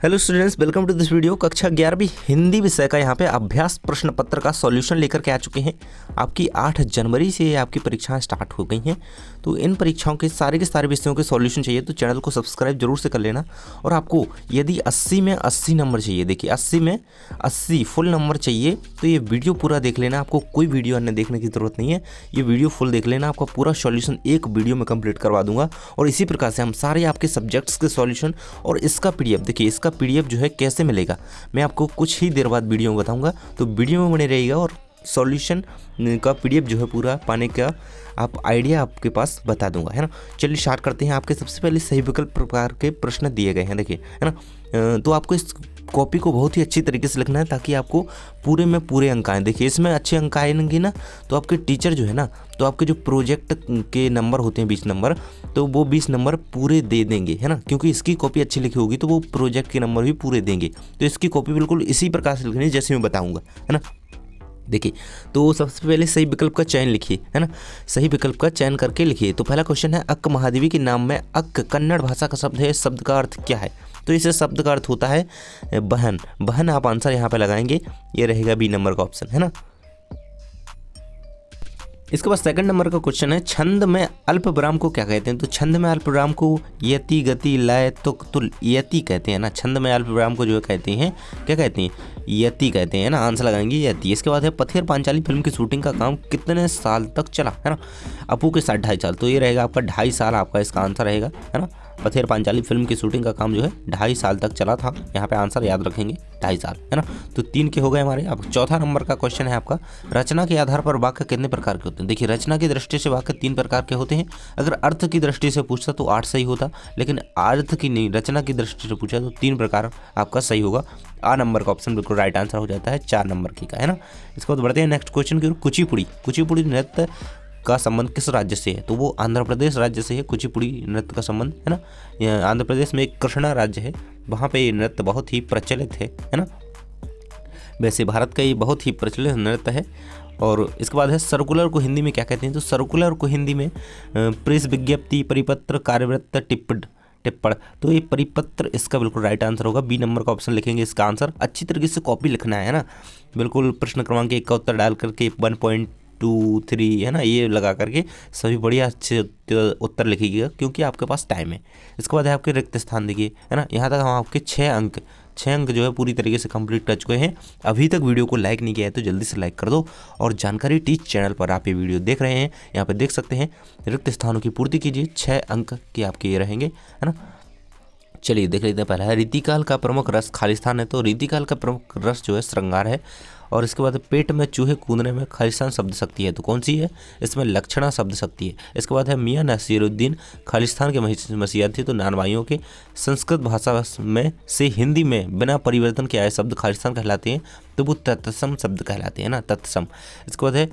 Hello students, welcome to this video. कक्षा 11वीं हिंदी विषय का यहाँ पे अभ्यास प्रश्न पत्र का सॉल्यूशन लेकर के आ चुके हैं। आपकी 8 जनवरी से आपकी परीक्षाएं स्टार्ट हो गई हैं, तो इन परीक्षाओं के सारे विषयों के सॉल्यूशन चाहिए तो चैनल को सब्सक्राइब जरूर से कर लेना। और आपको यदि 80 में 80 नंबर चाहिए, देखिए 80 में 80 फुल नंबर चाहिए तो ये वीडियो पूरा देख लेना। आपको कोई वीडियो अन्य देखने की ज़रूरत नहीं है, ये वीडियो फुल देख लेना। आपका पूरा सॉल्यूशन एक वीडियो में कंप्लीट करवा दूंगा। और इसी प्रकार से हम सारे आपके सब्जेक्ट्स के सॉल्यूशन और इसका पीडीएफ, देखिए इसका पीडीएफ जो है कैसे मिलेगा मैं आपको कुछ ही देर बाद वीडियो में बताऊंगा, तो वीडियो में बने रहिएगा। और सॉल्यूशन का पीडीएफ जो है पूरा पाने का आप आइडिया आपके पास बता दूंगा, है ना। चलिए स्टार्ट करते हैं। आपके सबसे पहले सही विकल्प प्रकार के प्रश्न दिए गए हैं, देखिए, है ना। तो आपको इस कॉपी को बहुत ही अच्छी तरीके से लिखना है ताकि आपको पूरे में पूरे अंक आएँ। देखिए इसमें अच्छे अंक आएंगे ना तो आपके टीचर जो है ना, तो आपके जो प्रोजेक्ट के नंबर होते हैं 20 नंबर, तो वो 20 नंबर पूरे दे देंगे, है ना। क्योंकि इसकी कॉपी अच्छी लिखी होगी तो वो प्रोजेक्ट के नंबर भी पूरे देंगे। तो इसकी कॉपी बिल्कुल इसी प्रकार से लिखनी है जैसे मैं बताऊँगा, है ना। देखिए, तो सबसे पहले सही विकल्प का चयन लिखिए, है ना। सही विकल्प का चयन करके लिखिए। तो पहला क्वेश्चन है, अक्क महादेवी के नाम में अक्क कन्नड़ भाषा का शब्द है, शब्द का अर्थ क्या है। तो इस शब्द का अर्थ होता है बहन। बहन आप आंसर यहाँ पे लगाएंगे, ये रहेगा बी नंबर का ऑप्शन, है ना। इसके बाद सेकंड नंबर का क्वेश्चन है, छंद में अल्प विराम को क्या कहते हैं। तो छंद में अल्प विराम को यति, गति, लय, तुक, तुल, यति कहते हैं ना। छंद में अल्प विराम को जो है कहते हैं, क्या कहते हैं, यति कहते हैं ना। आंसर लगाएंगे यति। इसके बाद है, पथेर पांचाली फिल्म की शूटिंग का काम कितने साल तक चला, है ना। अपू के साथ 2.5 साल, तो ये रहेगा आपका 2.5 साल, आपका इसका आंसर रहेगा, है ना। पथेर पांचाली फिल्म की शूटिंग का काम जो है 2.5 साल तक चला था। यहाँ पे आंसर याद रखेंगे 2.5 साल, है ना। तो 3 के हो गए हमारे। अब चौथा नंबर का क्वेश्चन है आपका, रचना के आधार पर वाक्य कितने प्रकार के होते हैं। देखिए रचना की दृष्टि से वाक्य 3 प्रकार के होते हैं। अगर अर्थ की दृष्टि से पूछता तो 8 सही होता, लेकिन अर्थ की नहीं, रचना की दृष्टि से पूछा तो 3 प्रकार आपका सही होगा। आ नंबर का ऑप्शन बिल्कुल राइट आंसर हो जाता है 4 नंबर की का, है ना। इसके बाद बढ़ते हैं नेक्स्ट क्वेश्चन की ओर। कुचिपुड़ी नृत्य का संबंध किस राज्य से है। तो वो आंध्र प्रदेश राज्य से है कुचिपुड़ी नृत्य का संबंध, है ना। आंध्र प्रदेश में एक कृष्णा राज्य है, वहाँ पे ये नृत्य बहुत ही प्रचलित है ना। वैसे भारत का ये बहुत ही प्रचलित नृत्य है। और इसके बाद है, सर्कुलर को हिंदी में क्या कहते हैं। तो सर्कुलर को हिंदी में प्रेस विज्ञप्ति, परिपत्र, कार्यवृत्त, टिप्पण। तो ये परिपत्र इसका बिल्कुल राइट आंसर होगा, बी नंबर का ऑप्शन लिखेंगे इसका आंसर। अच्छी तरीके से कॉपी लिखना है ना, बिल्कुल प्रश्न क्रमांक 1 का उत्तर डाल करके 1.23 है ना, ये लगा करके सभी बढ़िया अच्छे उत्तर लिखिएगा क्योंकि आपके पास टाइम है। इसके बाद है आपके रिक्त स्थान, देखिए, है ना। यहाँ तक हम आपके 6 अंक जो है पूरी तरीके से कंप्लीट कर चुके हैं। अभी तक वीडियो को लाइक नहीं किया है तो जल्दी से लाइक कर दो। और जानकारी टीच चैनल पर आप ये वीडियो देख रहे हैं, यहाँ पर देख सकते हैं, रिक्त स्थानों की पूर्ति कीजिए। 6 अंक के आपके ये रहेंगे, है ना। चलिए देख लेते हैं। पहला है, रीतिकाल का प्रमुख रस खालिस्तान है। तो रीतिकाल का प्रमुख रस जो है श्रृंगार है। और इसके बाद पेट में चूहे कूदने में खालिस्तान शब्द शक्ति है। तो कौन सी है, इसमें लक्षणा शब्द शक्ति है। इसके बाद है, मियाँ नसीरुद्दीन खालिस्तान के मसीहा थे। तो नानवाइयों के संस्कृत भाषा में से हिंदी में बिना परिवर्तन के आए शब्द खालिस्तान कहलाते हैं, तो वो तत्सम शब्द कहलाते हैं ना, तत्सम। इसके बाद है,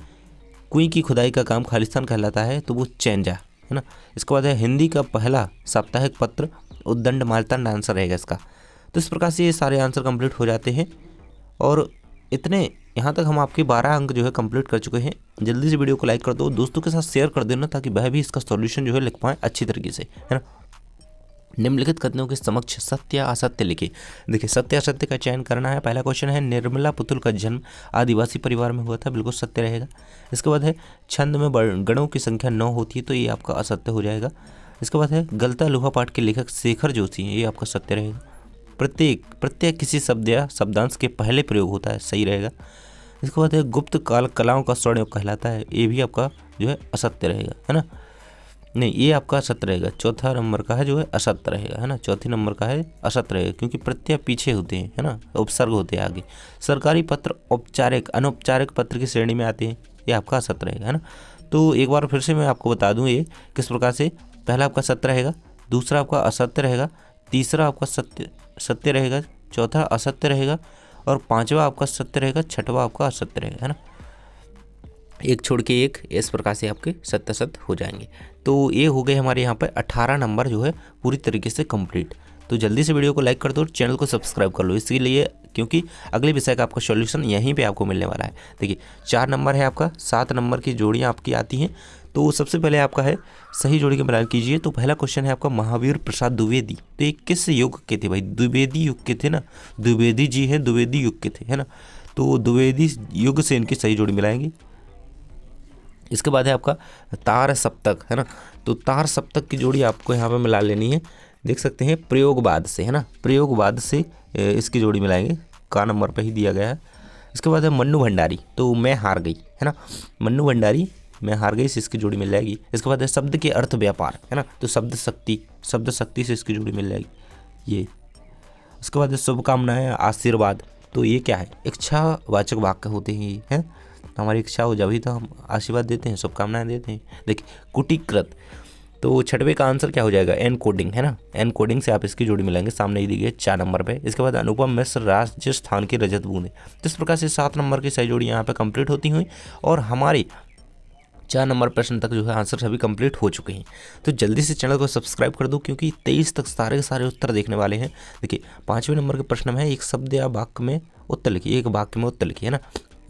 कुएं की खुदाई का काम खालिस्तान कहलाता है, तो वो चैंजा, है ना। इसके बाद है, हिंदी का पहला साप्ताहिक पत्र उद्दंड मार्तंड आंसर रहेगा इसका। तो इस प्रकार से ये सारे आंसर कंप्लीट हो जाते हैं। और इतने यहाँ तक हम आपके 12 अंक जो है कंप्लीट कर चुके हैं। जल्दी से वीडियो को लाइक कर दो, दोस्तों के साथ शेयर कर देना ताकि वह भी इसका सॉल्यूशन जो है लिख पाएँ अच्छी तरीके से, है ना। निम्नलिखित कथनों के समक्ष सत्य या असत्य लिखिए। देखिए सत्य असत्य का चयन करना है। पहला क्वेश्चन है, निर्मला पुतुल का जन्म आदिवासी परिवार में हुआ था, बिल्कुल सत्य रहेगा। इसके बाद है, छंद में गणों की संख्या 9 होती है, तो ये आपका असत्य हो जाएगा। इसके बाद है, गलता लोहा पाठ के लेखक शेखर जोशी हैं, ये आपका सत्य रहेगा। प्रत्येक किसी शब्द या शब्दांश के पहले प्रयोग होता है, सही रहेगा। इसके बाद है, गुप्त काल कलाओं का स्वर्णयुग कहलाता है, ये भी आपका जो है असत्य रहेगा, है ना। नहीं, ये आपका असत्य रहेगा। चौथा नंबर का है जो है असत्य रहेगा, है ना। चौथे नंबर का है असत्य रहेगा क्योंकि प्रत्यय पीछे होते हैं, है ना, उपसर्ग होते हैं आगे। सरकारी पत्र औपचारिक अनौपचारिक पत्र की श्रेणी में आते हैं, ये आपका असत्य रहेगा, है ना। तो एक बार फिर से मैं आपको बता दूं ये किस प्रकार से। पहला आपका सत्य रहेगा, दूसरा आपका असत्य रहेगा, तीसरा आपका सत्य रहेगा, चौथा असत्य रहेगा, और 5वां आपका सत्य रहेगा, 6वां आपका असत्य रहेगा, है ना। एक छोड़ के एक, इस प्रकार से आपके सत्य हो जाएंगे। तो ये हो गए हमारे यहाँ पे 18 नंबर जो है पूरी तरीके से कंप्लीट। तो जल्दी से वीडियो को लाइक कर दो और चैनल को सब्सक्राइब कर लो, इसीलिए क्योंकि अगले विषय का आपका सॉल्यूशन यहीं पे आपको मिलने वाला है। देखिए 4 नंबर है आपका, 7 नंबर की जोड़ियाँ आपकी आती हैं, तो सबसे पहले आपका है सही जोड़ी का मिलान कीजिए। तो पहला क्वेश्चन है आपका महावीर प्रसाद द्विवेदी, तो ये किस युग के थे भाई? द्विवेदी युग के थे ना, द्विवेदी जी हैं, द्विवेदी युग के थे, है ना। तो द्विवेदी युग से इनकी सही जोड़ी मिलाएंगे। इसके बाद है आपका तार सप्तक, है ना। तो तार सप्तक की जोड़ी आपको यहाँ पे मिला लेनी है, देख सकते हैं प्रयोगवाद से, है ना, प्रयोगवाद से इसकी जोड़ी मिलाएंगे, का नंबर पे ही दिया गया है। इसके बाद है मन्नू भंडारी, तो मैं हार गई, है ना, मन्नू भंडारी मैं हार गई से इसकी जोड़ी मिल जाएगी। इसके बाद है शब्द के अर्थ व्यापार, है ना, तो शब्द शक्ति से इसकी जोड़ी मिल जाएगी ये। उसके बाद है शुभकामनाएं आशीर्वाद, तो ये क्या है? इच्छावाचक वाक्य होते हैं ये, है, हमारी इच्छा हो जब ही तो हम आशीर्वाद देते हैं, शुभकामनाएं देते हैं। देखिए कुटीकृत, तो छठवें का आंसर क्या हो जाएगा? एन कोडिंग, है ना, एन कोडिंग से आप इसकी जोड़ी मिलाएंगे, सामने ही दी गई 4 नंबर पे। इसके बाद अनुपम मिश्र राजस्थान के रजत बूंदे, तो इस प्रकार से 7 नंबर की सही जोड़ी यहाँ पे कंप्लीट होती हुई और हमारी 4 नंबर प्रश्न तक जो है आंसर सभी कंप्लीट हो चुके हैं। तो जल्दी से चैनल को सब्सक्राइब कर दो क्योंकि 23 तक सारे के सारे उत्तर देखने वाले हैं। देखिए 5वें नंबर के प्रश्न में है एक शब्द या वाक्य में उत्तर लिखिए, एक वाक्य में उत्तर लिखिए, है ना।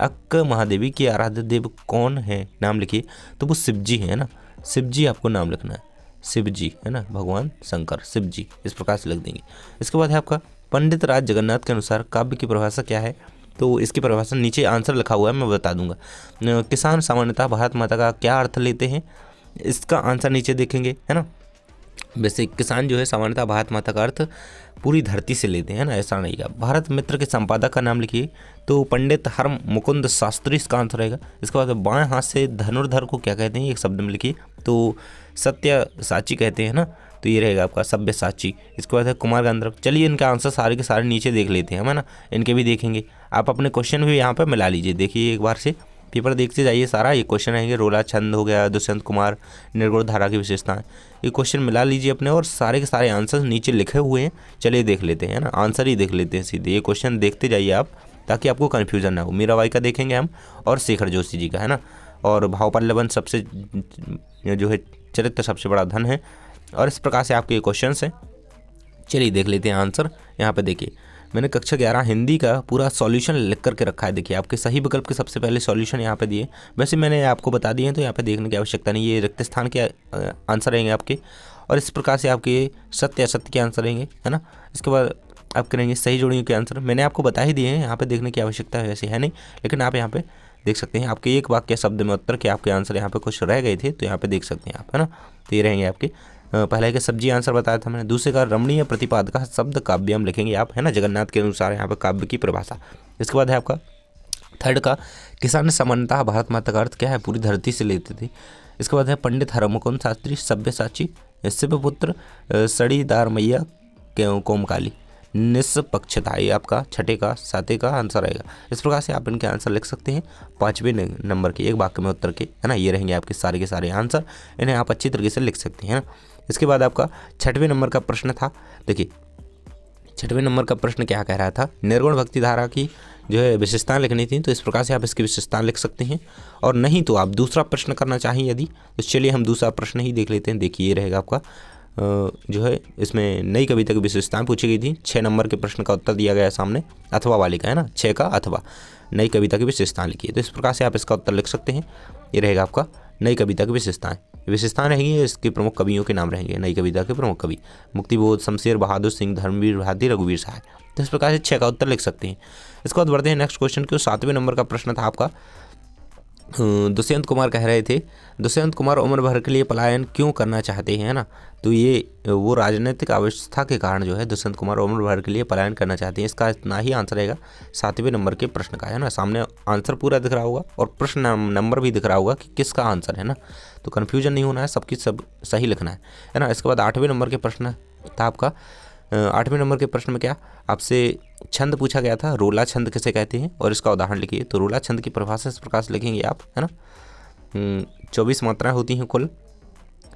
अक्क महादेवी की आराध्य देव कौन है? नाम लिखिए, तो वो शिव जी है ना, शिव जी आपको नाम लिखना है, शिव जी, है ना, भगवान शंकर, शिव जी, इस प्रकार से लिख देंगे। इसके बाद है आपका पंडित राज जगन्नाथ के अनुसार काव्य की परिभाषा क्या है? तो इसकी परिभाषा नीचे आंसर लिखा हुआ है, मैं बता दूंगा। किसान सामान्यतः भारत माता का क्या अर्थ लेते हैं? इसका आंसर नीचे देखेंगे, है ना। वैसे किसान जो है सामान्यतः भारत माता का अर्थ पूरी धरती से लेते हैं ना, ऐसा नहीं है। भारत मित्र के संपादक का नाम लिखिए, तो पंडित हर मुकुंद शास्त्री इसका आंसर रहेगा। इसके बाद बाएं हाथ से धनुर्धर को क्या कहते हैं? एक शब्द में लिखिए, तो सत्य साची कहते हैं ना, तो ये रहेगा आपका सभ्य साची। इसके बाद है कुमार गंधर्व। चलिए इनका आंसर सारे के सारे नीचे देख लेते हैं, है ना, इनके भी देखेंगे। आप अपने क्वेश्चन भी यहाँ पर मिला लीजिए, देखिए एक बार से पेपर देखते जाइए, सारा ये क्वेश्चन रहेंगे। रोला छंद हो गया, दुष्यंत कुमार, निर्गुण धारा की विशेषताएं, ये क्वेश्चन मिला लीजिए अपने और सारे के सारे आंसर नीचे लिखे हुए हैं। चलिए देख लेते हैं ना, आंसर ही देख लेते हैं सीधे, ये क्वेश्चन देखते जाइए आप ताकि आपको कन्फ्यूजन ना हो। मीराबाई का देखेंगे हम और शेखर जोशी जी का, है ना, और भाव पल्लवन सबसे जो है चरित्र सबसे बड़ा धन है, और इस प्रकार से आपके ये क्वेश्चन हैं। चलिए देख लेते हैं आंसर। यहाँ पे देखिए मैंने कक्षा 11 हिंदी का पूरा सॉल्यूशन लिख करके रखा है। देखिए आपके सही विकल्प के सबसे पहले सॉल्यूशन यहाँ पे दिए, वैसे मैंने आपको बता दिए हैं तो यहाँ पे देखने की आवश्यकता नहीं। ये रिक्त स्थान के आंसर रहेंगे आपके, और इस प्रकार से आपके सत्य असत्य के आंसर रहेंगे, है ना। इसके बाद आप करेंगे सही जोड़ियों के आंसर, मैंने आपको बता ही दिए हैं, यहाँ पे देखने की आवश्यकता वैसे है नहीं, लेकिन आप यहाँ पे देख सकते हैं आपके एक वाक्य शब्द में उत्तर के आपके आंसर यहाँ पे कुछ रह गए थे, तो यहाँ पे देख सकते हैं आप, है ना। तो ये रहेंगे आपके पहले के सब्जी आंसर बताया था मैंने। दूसरे का रमणीय प्रतिपादका शब्द काव्यम लिखेंगे आप, है ना, जगन्नाथ के अनुसार यहाँ पे काव्य की परिभाषा। इसके बाद है आपका थर्ड का किसान सामान्यतः भारत माता का अर्थ क्या है? पूरी धरती से लेते थे। इसके बाद है पंडित हरमुकुंद शास्त्री सभ्य साची, शिव पुत्र सड़ीदार मैया कोमकाली, निष्पक्षता, ये आपका छठे का साते का आंसर आएगा। इस प्रकार से आप इनके आंसर लिख सकते हैं 5वें नंबर के एक वाक्य में उत्तर के, है ना। ये रहेंगे आपके सारे के सारे आंसर, इन्हें आप अच्छी तरीके से लिख सकते हैं, है ना। इसके बाद आपका 6वें नंबर का प्रश्न था। देखिए 6वें नंबर का प्रश्न क्या कह रहा था? निर्गुण भक्ति धारा की जो है विशेषताएं लिखनी थी, तो इस प्रकार से आप इसकी विशेषताएं लिख सकते हैं। और नहीं तो आप दूसरा प्रश्न करना चाहिए यदि, तो चलिए हम दूसरा प्रश्न ही देख लेते हैं। देखिए ये रहेगा आपका जो है इसमें नई कविता की विशेषताएं पूछी गई थी। 6 नंबर के प्रश्न का उत्तर दिया गया है सामने, अथवा वाले का, है ना, 6 का अथवा, नई कविता की विशेषताएं लिखिए। तो इस प्रकार से आप इसका उत्तर लिख सकते हैं। ये रहेगा आपका नई कविता की विशेषताएं रहेंगी, इसके प्रमुख कवियों के नाम रहेंगे। नई कविता के प्रमुख कवि मुक्तिबोध, शमशेर बहादुर सिंह, धर्मवीर भारती, रघुवीर सहाय। तो इस प्रकार से 6 का उत्तर लिख सकते हैं। इसके बाद बढ़ते हैं नेक्स्ट क्वेश्चन की। 7वें नंबर का प्रश्न था आपका, दुष्यंत कुमार कह रहे थे दुष्यंत कुमार उम्र भर के लिए पलायन क्यों करना चाहते हैं, है ना। तो ये वो राजनीतिक अवस्था के कारण जो है दुष्यंत कुमार उम्र भर के लिए पलायन करना चाहते हैं। इसका इतना ही आंसर रहेगा 7वें नंबर के प्रश्न का, है ना। सामने आंसर पूरा दिख रहा होगा और प्रश्न नंबर भी दिख रहा होगा कि किसका आंसर है ना, तो कन्फ्यूजन नहीं होना है, सबकी सब सही लिखना है ना। इसके बाद 8वें नंबर के प्रश्न था आपका। 8वें नंबर के प्रश्न में क्या आपसे छंद पूछा गया था? रोला छंद किसे कहते हैं और इसका उदाहरण लिखिए। तो रोला छंद की परिभाषा इस प्रकार से लिखेंगे आप, है ना। 24 मात्राएं होती हैं कुल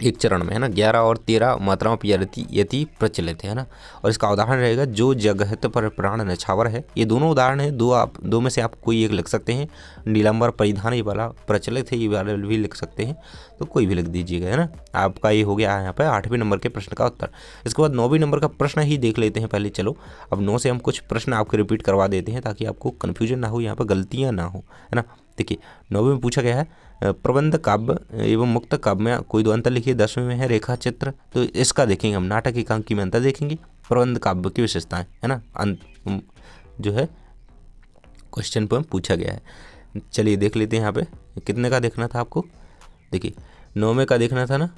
एक चरण में, है ना। 11 और 13 मात्राओं पर यति प्रचलित है ना। और इसका उदाहरण रहेगा जो जगत पर प्राण नछावर है। ये दोनों उदाहरण है, दो में से आप कोई एक लिख सकते हैं। नीलांबर परिधान ये वाला प्रचलित है, ये वाला भी लिख सकते हैं, तो कोई भी लिख दीजिएगा, है ना। आपका ये हो गया यहाँ पर 8वें नंबर के प्रश्न का उत्तर। इसके बाद 9वें नंबर का प्रश्न ही देख लेते हैं पहले। चलो अब 9 से हम कुछ प्रश्न आपके रिपीट करवा देते हैं ताकि आपको कन्फ्यूजन ना हो, यहाँ पर गलतियाँ ना हो, है ना। देखिए 9वीं में पूछा गया है प्रबंध काव्य एवं मुक्त काव्य में कोई दो अंतर लिखिए। 10वीं में है रेखा चित्र, तो इसका देखेंगे हम नाटक एकांकी में अंतर देखेंगे, प्रबंध काव्य की विशेषताएं, है ना, जो है क्वेश्चन पर पूछा गया है। चलिए देख लेते हैं यहाँ पे कितने का देखना था आपको। देखिए 9वें का देखना था ना,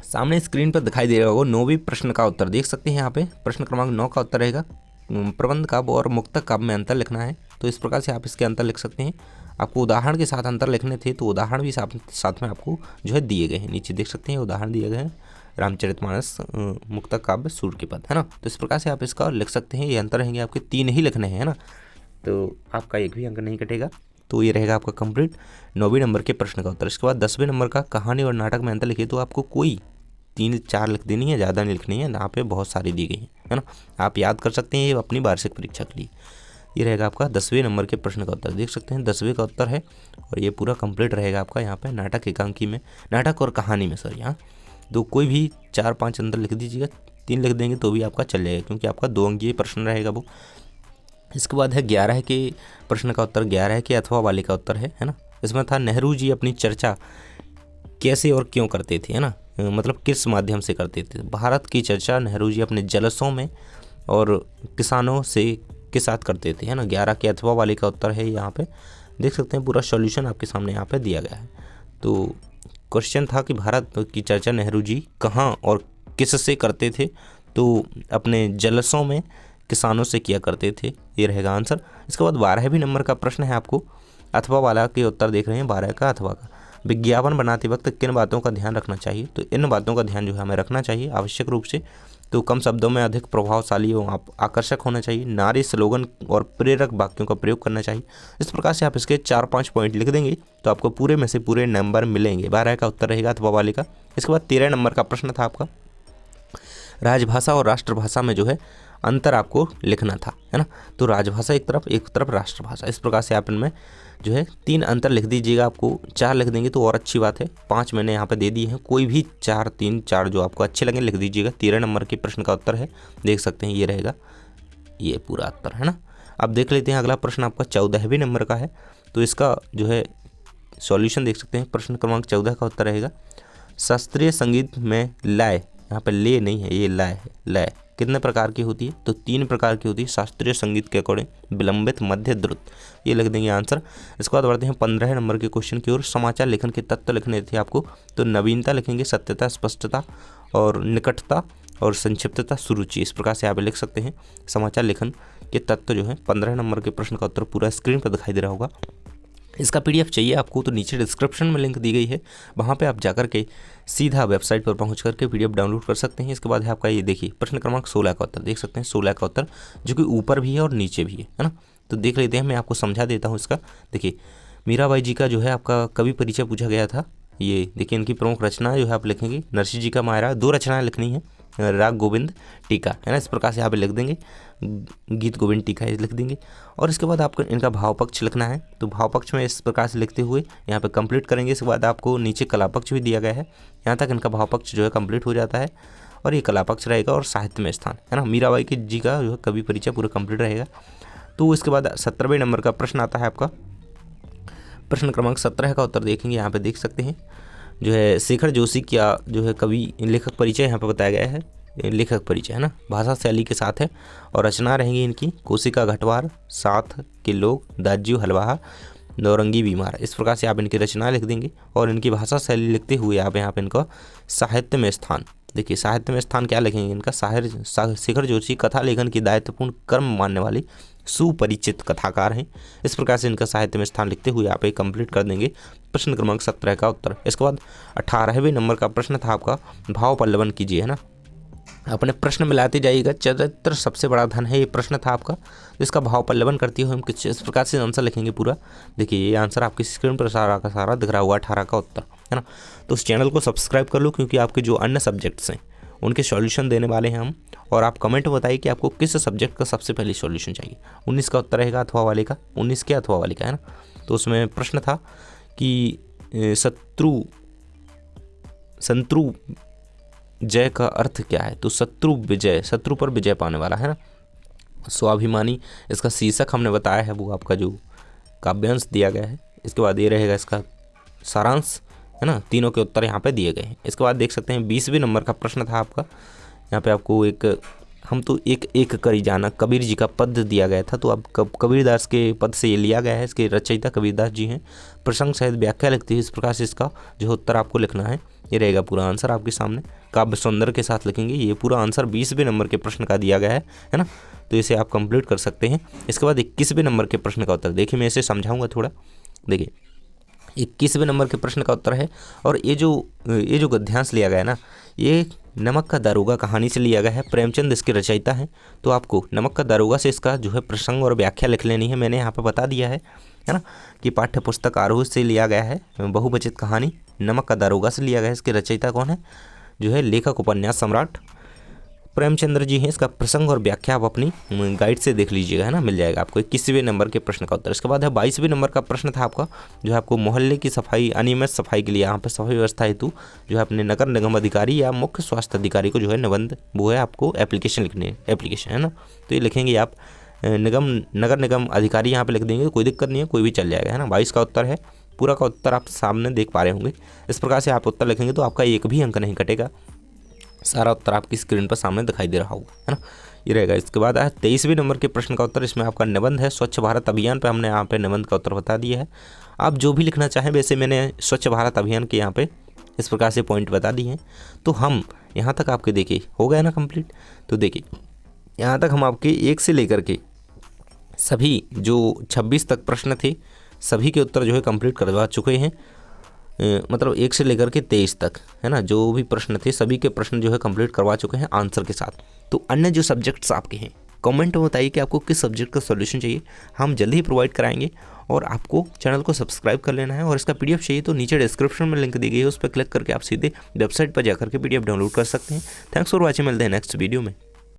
सामने स्क्रीन पर दिखाई दे रहा होगा 9वीं प्रश्न का उत्तर देख सकते हैं। यहाँ पे प्रश्न क्रमांक 9 का उत्तर रहेगा प्रबंध काव्य और मुक्तक काव्य में अंतर लिखना है। तो इस प्रकार से आप इसके अंतर लिख सकते हैं। आपको उदाहरण के साथ अंतर लिखने थे तो उदाहरण भी साथ में आपको जो है दिए गए हैं, नीचे देख सकते हैं उदाहरण दिए गए हैं, रामचरितमानस, मुक्तक काव्य, सूर्य के पद, है ना। तो इस प्रकार से आप इसका लिख सकते हैं। ये अंतर रहेंगे आपके 3 ही लिखने हैं, है ना, तो आपका एक भी अंक नहीं कटेगा। तो ये रहेगा आपका कंप्लीट 9वीं नंबर के प्रश्न का उत्तर। इसके बाद 10वें नंबर का कहानी और नाटक में अंतर लिखिए। तो आपको कोई 3-4 लिख देनी है, ज़्यादा नहीं लिखनी है, यहाँ पे बहुत सारी दी गई हैं, है ना। आप याद कर सकते हैं ये अपनी वार्षिक परीक्षा के लिए। ये रहेगा आपका 10वें नंबर के प्रश्न का उत्तर, देख सकते हैं 10वें का उत्तर है। और ये पूरा कंप्लीट रहेगा आपका यहाँ पे नाटक एकांकी में, नाटक और कहानी में सर। यहाँ तो कोई भी 4-5 अंतर लिख दीजिएगा, 3 लिख देंगे तो भी आपका चल जाएगा, क्योंकि आपका 2 अंकीय प्रश्न रहेगा वो। इसके बाद है 11 के प्रश्न का उत्तर, 11 के अथवा वाले का उत्तर है ना। इसमें था नेहरू जी अपनी चर्चा कैसे और क्यों करते थे, है ना, मतलब किस माध्यम से करते थे। भारत की चर्चा नेहरू जी अपने जलसों में और किसानों से के साथ करते थे, है ना। 11 के अथवा वाले का उत्तर है, यहाँ पे देख सकते हैं पूरा सॉल्यूशन आपके सामने यहाँ पे दिया गया है। तो क्वेश्चन था कि भारत की चर्चा नेहरू जी कहाँ और किससे करते थे, तो अपने जलसों में किसानों से किया करते थे, ये रहेगा आंसर। इसके बाद 12वें नंबर का प्रश्न है आपको अथवा वाला के उत्तर देख रहे हैं, 12 का अथवा का। विज्ञापन बनाते वक्त किन बातों का ध्यान रखना चाहिए, तो इन बातों का ध्यान जो है हमें रखना चाहिए आवश्यक रूप से। तो कम शब्दों में अधिक प्रभावशाली एवं आकर्षक होना चाहिए, नारी स्लोगन और प्रेरक वाक्यों का प्रयोग करना चाहिए। इस प्रकार से आप इसके 4-5 पॉइंट लिख देंगे तो आपको पूरे में से पूरे नंबर मिलेंगे। 12 का उत्तर रहेगा अथवा वाले का। इसके बाद 13 नंबर का प्रश्न था आपका राजभाषा और राष्ट्रभाषा में जो है अंतर आपको लिखना था, है ना। तो राजभाषा एक तरफ राष्ट्रभाषा, इस प्रकार से आप इनमें जो है 3 अंतर लिख दीजिएगा। आपको 4 लिख देंगे तो और अच्छी बात है, 5 मैंने यहाँ पे दे दी है, कोई भी 4, 3, 4 जो आपको अच्छे लगे लिख दीजिएगा। 13 नंबर के प्रश्न का उत्तर है, देख सकते हैं ये रहेगा ये पूरा उत्तर, है ना। अब देख लेते हैं अगला प्रश्न आपका 14वें नंबर का है। तो इसका जो है सॉल्यूशन देख सकते हैं। प्रश्न क्रमांक 14 का उत्तर रहेगा शास्त्रीय संगीत में लय, यहाँ पे ले नहीं है, ये लय है। लय कितने प्रकार की होती है, तो 3 प्रकार की होती है शास्त्रीय संगीत के अकॉर्डिंग, विलंबित, मध्य, द्रुत, ये लिख देंगे आंसर। इसके बाद बढ़ते हैं 15 नंबर के क्वेश्चन की ओर। समाचार लेखन के तत्व लिखने थे आपको, तो नवीनता लिखेंगे, सत्यता, स्पष्टता और निकटता और संक्षिप्तता, सुरुचि, इस प्रकार से आप लिख सकते हैं। समाचार लेखन के तत्व जो है 15 नंबर के प्रश्न का उत्तर पूरा स्क्रीन पर दिखाई दे रहा होगा। इसका PDF चाहिए आपको तो नीचे डिस्क्रिप्शन में लिंक दी गई है, वहाँ पे आप जाकर के सीधा वेबसाइट पर पहुँच करके PDF डाउनलोड कर सकते हैं। इसके बाद है आपका ये देखिए प्रश्न क्रमांक 16 का उत्तर, देख सकते हैं 16 का उत्तर, जो कि ऊपर भी है और नीचे भी है ना। तो देख लेते हैं, मैं आपको समझा देता हूँ इसका। देखिए मीराबाई जी का जो है आपका कवि परिचय पूछा गया था। ये देखिए इनकी प्रमुख रचना जो है आप लिखेंगे, नरसिंह जी का मायरा, 2 रचनाएँ लिखनी है, राग गोविंद टीका, है ना। इस प्रकार से यहाँ पे लिख देंगे, गीत गोविंद टीका लिख देंगे। और इसके बाद आपको इनका भाव पक्ष लिखना है, तो भाव पक्ष में इस प्रकार से लिखते हुए यहाँ पे कंप्लीट करेंगे। इसके बाद आपको नीचे कला पक्ष भी दिया गया है, यहाँ तक इनका भाव पक्ष जो है कंप्लीट हो जाता है और ये कला पक्ष रहेगा और साहित्य में स्थान, है ना। मीराबाई की जी का जो है कवि परिचय पूरा कंप्लीट रहेगा। तो इसके बाद 17वें नंबर का प्रश्न आता है आपका, प्रश्न क्रमांक 17 का उत्तर देखेंगे। यहाँ पे देख सकते हैं जो है शेखर जोशी का जो है कवि लेखक परिचय यहाँ पे बताया गया है, लेखक परिचय, है ना। भाषा शैली के साथ है और रचना रहेंगी इनकी कोशिका घटवार, साथ के लोग, दाज्यू हलवाहा, नौरंगी बीमार, इस प्रकार से आप इनकी रचना लिख देंगे। और इनकी भाषा शैली लिखते हुए आप यहाँ पे इनका साहित्य में स्थान, देखिए साहित्य में स्थान क्या लिखेंगे इनका, शेखर जोशी कथा लेखन की दायित्वपूर्ण कर्म मानने वाली सुपरिचित कथाकार हैं। इस प्रकार से इनका साहित्य में स्थान लिखते हुए आप एक कंप्लीट कर देंगे प्रश्न क्रमांक 17 का उत्तर। इसके बाद 18वें नंबर का प्रश्न था आपका भाव पल्लवन कीजिए, है ना। अपने प्रश्न मिलाते जाइएगा, चरित्र सबसे बड़ा धन है, ये प्रश्न था आपका। तो इसका भाव पल्लवन करते हुए हम कुछ इस प्रकार से आंसर लिखेंगे पूरा। देखिए ये आंसर आपकी स्क्रीन पर सारा का सारा दिख रहा होगा, 18 का उत्तर, है ना। तो उस चैनल को सब्सक्राइब कर लो, क्योंकि आपके जो अन्य सब्जेक्ट्स हैं उनके सॉल्यूशन देने वाले हैं हम। और आप कमेंट बताइए कि आपको किस सब्जेक्ट का सबसे पहले सॉल्यूशन चाहिए। 19 का उत्तर रहेगा अथवा वाले का, 19 के अथवा वाले का, है ना। तो उसमें प्रश्न था कि शत्रु जय का अर्थ क्या है, तो शत्रु विजय, शत्रु पर विजय पाने वाला, है ना। स्वाभिमानी इसका शीर्षक हमने बताया है, वो आपका जो काव्यांश दिया गया है इसके बाद ये रहेगा इसका सारांश, है ना। तीनों के उत्तर यहाँ पे दिए गए हैं। इसके बाद देख सकते हैं 20वें नंबर का प्रश्न था आपका। यहाँ पे आपको एक हम तो एक एक करी जाना कबीर जी का पद दिया गया था, तो अब कबीरदास के पद से ये लिया गया है। इसके रचयिता कबीरदास जी हैं। प्रसंग सहित व्याख्या लिखती है, इस प्रकार से इसका जो उत्तर आपको लिखना है ये रहेगा पूरा आंसर आपके सामने। काव्य सौंदर्य के साथ लिखेंगे। ये पूरा आंसर 20वें नंबर के प्रश्न का दिया गया है ना। तो इसे आप कंप्लीट कर सकते हैं। इसके बाद 21वें नंबर के प्रश्न का उत्तर देखिए, मैं इसे समझाऊंगा थोड़ा। देखिए 21वें नंबर के प्रश्न का उत्तर है, और ये जो गद्यांश लिया गया है ना, ये नमक का दारोगा कहानी से लिया गया है। प्रेमचंद इसके रचयिता हैं। तो आपको नमक का दारोगा से इसका जो है प्रसंग और व्याख्या लिख लेनी है। मैंने यहाँ पे बता दिया है ना, कि पाठ्य पुस्तक आरोह से लिया गया है। बहुवचित कहानी नमक का दारोगा से लिया गया है। इसके रचयिता कौन है, जो है लेखक उपन्यास सम्राट प्रेमचंद्र जी हैं। इसका प्रसंग और व्याख्या आप अपनी गाइड से देख लीजिएगा, है ना, मिल जाएगा आपको 21वें नंबर के प्रश्न का उत्तर। इसके बाद है 22वें नंबर का प्रश्न था आपका, जो है आपको मोहल्ले की सफाई, अनियमित सफाई के लिए यहाँ पर सफाई व्यवस्था हेतु जो है अपने नगर निगम अधिकारी या मुख्य स्वास्थ्य अधिकारी को जो है निबंध, वो है आपको एप्लीकेशन लिखनी है, एप्लीकेशन, है ना। तो ये लिखेंगे आप नगर निगम अधिकारी यहाँ पे लिख देंगे, कोई दिक्कत नहीं है, कोई भी चल जाएगा, है ना। 22 का उत्तर है। पूरा का उत्तर आप सामने देख पा रहे होंगे। इस प्रकार से आप उत्तर लिखेंगे तो आपका एक भी अंक नहीं कटेगा। सारा उत्तर आपकी स्क्रीन पर सामने दिखाई दे रहा होगा, है ना। ये रहेगा। इसके बाद है 23वें नंबर के प्रश्न का उत्तर। इसमें आपका निबंध है स्वच्छ भारत अभियान पे। हमने यहाँ पे निबंध का उत्तर बता दिया है। आप जो भी लिखना चाहें, वैसे मैंने स्वच्छ भारत अभियान के यहाँ पे इस प्रकार से पॉइंट बता दिए हैं। तो हम यहाँ तक आपके देखिए हो गया ना कंप्लीट। तो देखिए यहाँ तक हम आपके 1 से लेकर के सभी जो 26 तक प्रश्न थे, सभी के उत्तर जो है कंप्लीट करवा चुके हैं। मतलब 1 से लेकर के 23 तक, है ना, जो भी प्रश्न थे सभी के प्रश्न जो है कंप्लीट करवा चुके हैं आंसर के साथ। तो अन्य जो सब्जेक्ट्स आपके हैं, कमेंट में बताइए कि आपको किस सब्जेक्ट का सॉल्यूशन चाहिए, हम जल्दी ही प्रोवाइड कराएंगे। और आपको चैनल को सब्सक्राइब कर लेना है। और इसका PDF चाहिए तो नीचे डिस्क्रिप्शन में लिंक दी गई है, उस पर क्लिक करके आप सीधे वेबसाइट पर जाकर के PDF डाउनलोड कर सकते हैं। Thanks for watching. मिलते हैं नेक्स्ट वीडियो में।